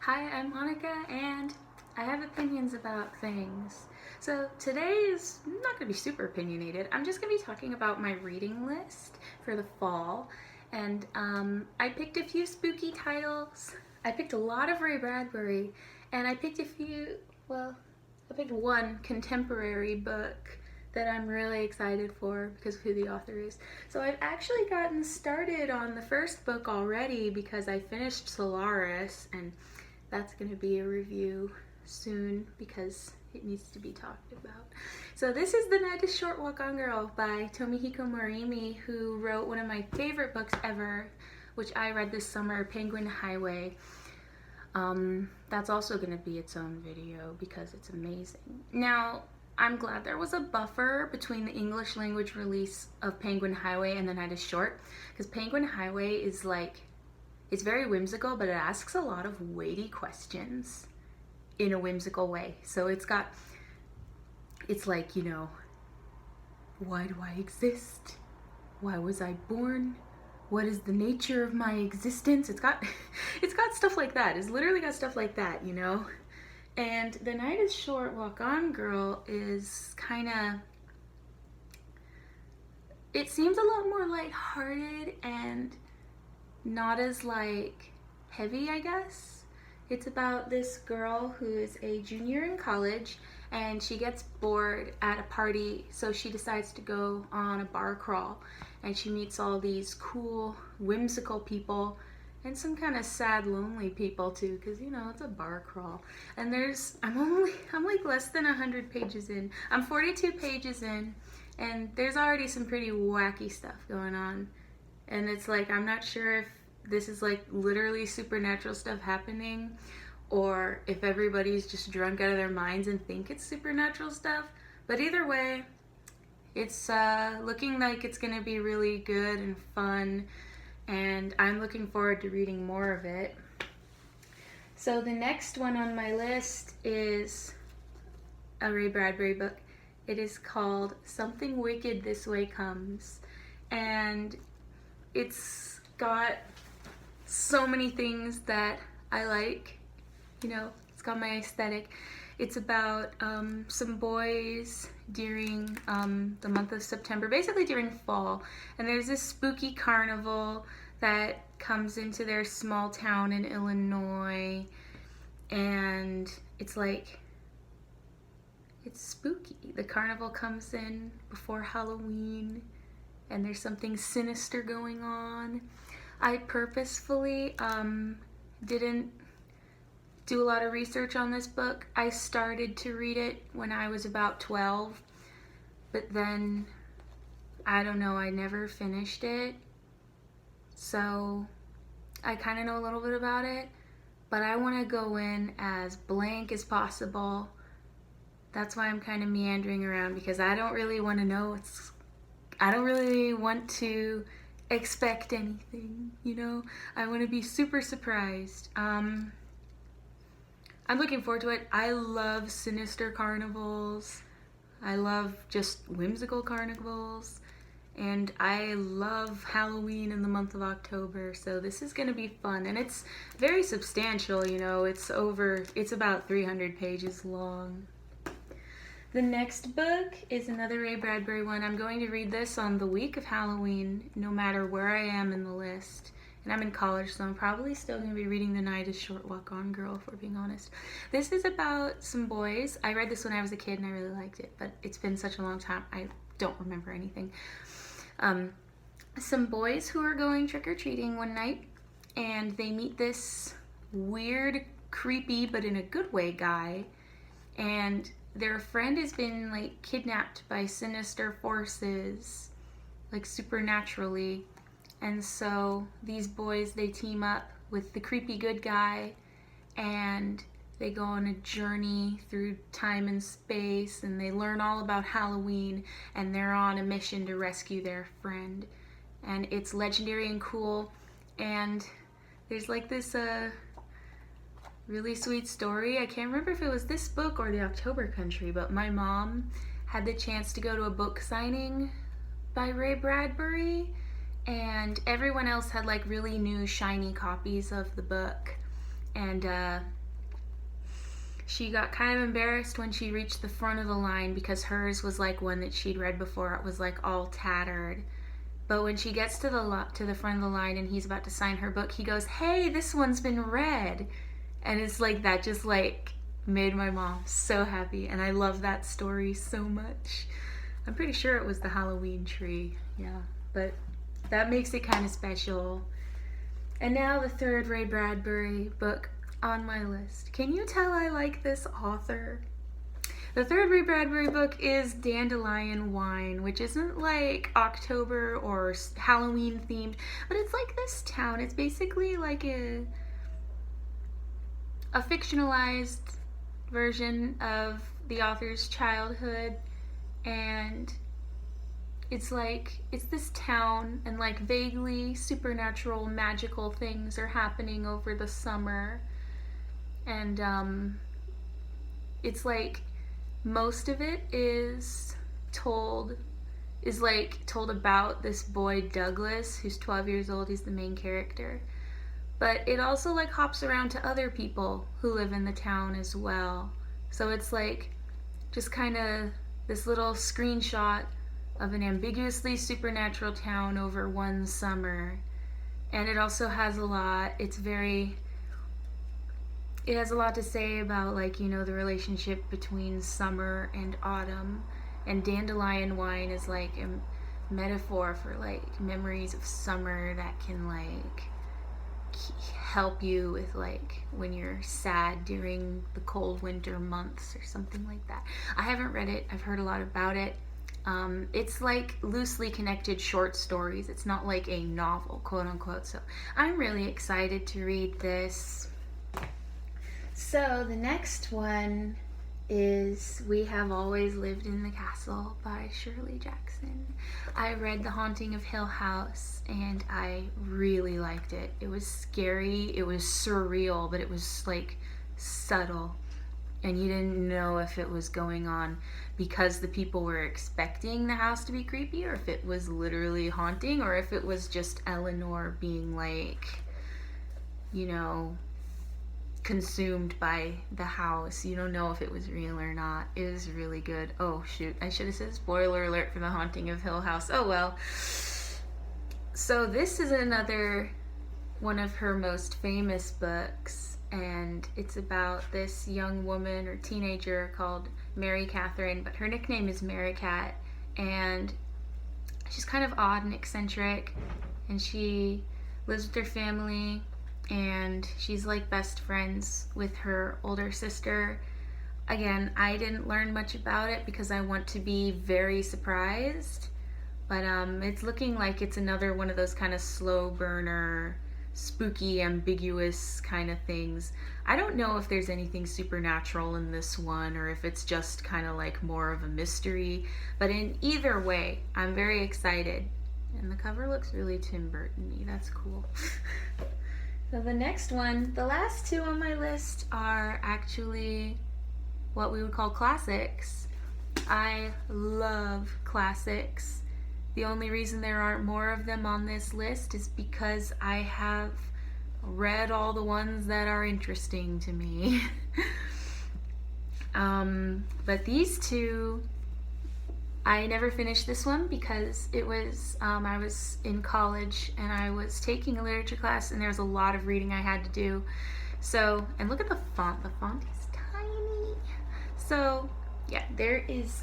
Hi, I'm Monica, and I have opinions about things. So today is not going to be super opinionated. I'm just going to be talking about my reading list for the fall, and I picked a few spooky titles. I picked a lot of Ray Bradbury, and I picked I picked one contemporary book that I'm really excited for because of who the author is. So I've actually gotten started on the first book already because I finished Solaris, and that's going to be a review soon because it needs to be talked about. So this is The Night is Short, Walk On Girl by Tomihiko Morimi, who wrote one of my favorite books ever, which I read this summer, Penguin Highway. That's also going to be its own video because it's amazing. Now, I'm glad there was a buffer between the English language release of Penguin Highway and The Night is Short, because Penguin Highway is it's very whimsical, but it asks a lot of weighty questions in a whimsical way. So it's like, why do I exist? Why was I born? What is the nature of my existence? It's got stuff like that. It's literally got stuff like that, And The Night is Short, Walk On Girl is it seems a lot more lighthearted and not as heavy, I guess. It's about this girl who is a junior in college, and she gets bored at a party, so she decides to go on a bar crawl, and she meets all these cool, whimsical people and some kind of sad, lonely people too, because it's a bar crawl. And I'm like less than 100 pages in. I'm 42 pages in, and there's already some pretty wacky stuff going on. And it's I'm not sure if this is literally supernatural stuff happening, or if everybody's just drunk out of their minds and think it's supernatural stuff. But either way, it's looking like it's gonna be really good and fun, and I'm looking forward to reading more of it. So the next one on my list is a Ray Bradbury book. It is called Something Wicked This Way Comes, and it's got so many things that I like. It's got my aesthetic. It's about some boys during the month of September, basically during fall, and there's this spooky carnival that comes into their small town in Illinois, and it's spooky. The carnival comes in before Halloween, and there's something sinister going on. I purposefully didn't do a lot of research on this book. I started to read it when I was about 12, but then, I don't know, I never finished it. So I kind of know a little bit about it, but I want to go in as blank as possible. That's why I'm kind of meandering around, because I don't really want to know. I don't really want to expect anything, I want to be super surprised. I'm looking forward to it. I love sinister carnivals. I love just whimsical carnivals. And I love Halloween in the month of October, so this is going to be fun. And it's very substantial, it's about 300 pages long. The next book is another Ray Bradbury one. I'm going to read this on the week of Halloween, no matter where I am in the list. And I'm in college, so I'm probably still going to be reading The Night is Short, Walk On Girl, if we're being honest. This is about some boys. I read this when I was a kid, and I really liked it, but it's been such a long time, I don't remember anything. Some boys who are going trick-or-treating one night, and they meet this weird, creepy, but in a good way guy, and their friend has been kidnapped by sinister forces, supernaturally. And so these boys, they team up with the creepy good guy, and they go on a journey through time and space, and they learn all about Halloween, and they're on a mission to rescue their friend. And it's legendary and cool, and there's this really sweet story. I can't remember if it was this book or The October Country, but my mom had the chance to go to a book signing by Ray Bradbury, and everyone else had really new shiny copies of the book. and she got kind of embarrassed when she reached the front of the line because hers was like one that she'd read before. It was like all tattered. But when she gets to the front of the line and he's about to sign her book, he goes, "Hey, this one's been read." And it's like that just like made my mom so happy, and I love that story so much. I'm pretty sure it was the Halloween tree, yeah, but that makes it kind of special. And now the third Ray Bradbury book on my list. Can you tell I like this author? The third Ray Bradbury book is Dandelion Wine, which isn't like October or Halloween themed, but it's like this town. It's basically like a fictionalized version of the author's childhood, and it's this town, and like vaguely supernatural magical things are happening over the summer, and it's like most of it is told about this boy Douglas, who's 12 years old. He's the main character. But it also like hops around to other people who live in the town as well. So it's like just kind of this little screenshot of an ambiguously supernatural town over one summer. And it also has a lot, it has a lot to say about like, you know, the relationship between summer and autumn. And dandelion wine is like a metaphor for like memories of summer that can like help you with like when you're sad during the cold winter months or something like that. I haven't read it. I've heard a lot about it. It's like loosely connected short stories. It's not like a novel, quote unquote. So I'm really excited to read this. So the next one is We Have Always Lived in the Castle by Shirley Jackson. I read The Haunting of Hill House and I really liked it. It was scary, it was surreal, but it was like subtle, and you didn't know if it was going on because the people were expecting the house to be creepy, or if it was literally haunting, or if it was just Eleanor being like, you know, consumed by the house. You don't know if it was real or not. It was really good. Oh shoot, I should have said spoiler alert for The Haunting of Hill House. Oh well. So this is another one of her most famous books, and it's about this young woman or teenager called Mary Catherine, but her nickname is Mary Cat, and she's kind of odd and eccentric, and she lives with her family, and she's like best friends with her older sister. Again, I didn't learn much about it because I want to be very surprised, but it's looking like it's another one of those kind of slow burner, spooky, ambiguous kind of things. I don't know if there's anything supernatural in this one or if it's just kind of like more of a mystery, but in either way, I'm very excited. And the cover looks really Tim Burton-y. That's cool. So the next one, the last two on my list are actually what we would call classics. I love classics. The only reason there aren't more of them on this list is because I have read all the ones that are interesting to me. But these two, I never finished this one because it was, I was in college and I was taking a literature class and there was a lot of reading I had to do. So, and look at the font is tiny. So, yeah, there is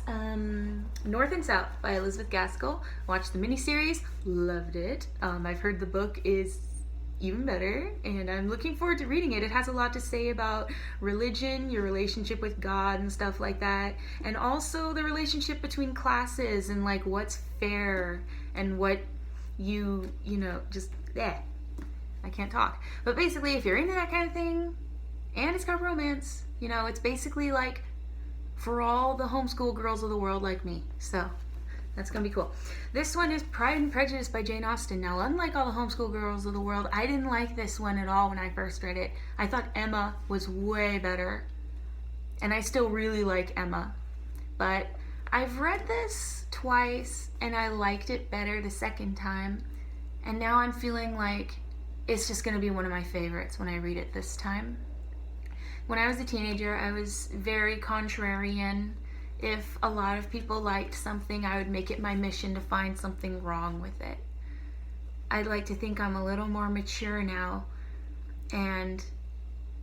North and South by Elizabeth Gaskell. Watched the miniseries, loved it. I've heard the book is even better, and I'm looking forward to reading it. It has a lot to say about religion, your relationship with God and stuff like that, and also the relationship between classes and like what's fair and what you know, just, I can't talk. But basically, if you're into that kind of thing, and it's got romance, you know, it's basically like for all the homeschool girls of the world like me. So that's gonna be cool. This one is Pride and Prejudice by Jane Austen. Now, unlike all the homeschool girls of the world, I didn't like this one at all when I first read it. I thought Emma was way better, and I still really like Emma. But I've read this twice, and I liked it better the second time, and now I'm feeling like it's just going to be one of my favorites when I read it this time. When I was a teenager, I was very contrarian. If a lot of people liked something, I would make it my mission to find something wrong with it. I'd like to think I'm a little more mature now, and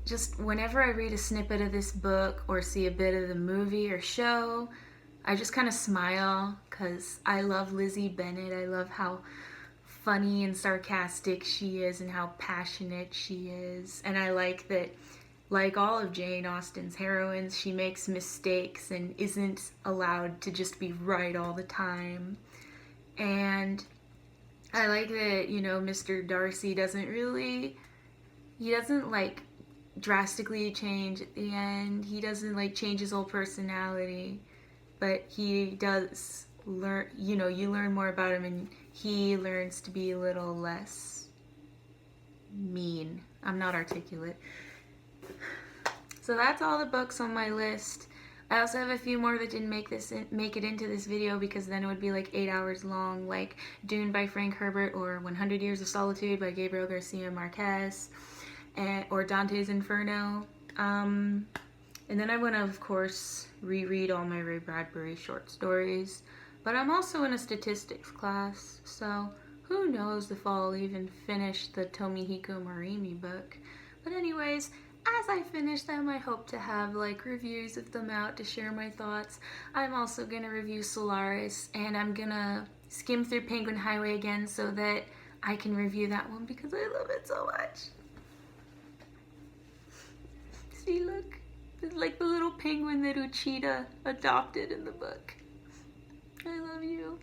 just whenever I read a snippet of this book or see a bit of the movie or show, I just kind of smile because I love Lizzie Bennet. I love how funny and sarcastic she is and how passionate she is. And I like that, like all of Jane Austen's heroines, she makes mistakes and isn't allowed to just be right all the time. And I like that, you know, Mr. Darcy doesn't like drastically change at the end. He doesn't like change his whole personality, but he does learn, you know, you learn more about him and he learns to be a little less mean. I'm not articulate. So that's all the books on my list. I also have a few more that didn't make it into this video because then it would be like 8 hours long, like Dune by Frank Herbert or 100 Years of Solitude by Gabriel Garcia Marquez, or Dante's Inferno. And then I want to, of course, reread all my Ray Bradbury short stories. But I'm also in a statistics class, so who knows if I'll even finish the Tomihiko Morimi book. But anyways, as I finish them, I hope to have like reviews of them out to share my thoughts. I'm also going to review Solaris, and I'm going to skim through Penguin Highway again so that I can review that one because I love it so much. See, look. It's like the little penguin that Uchida adopted in the book. I love you.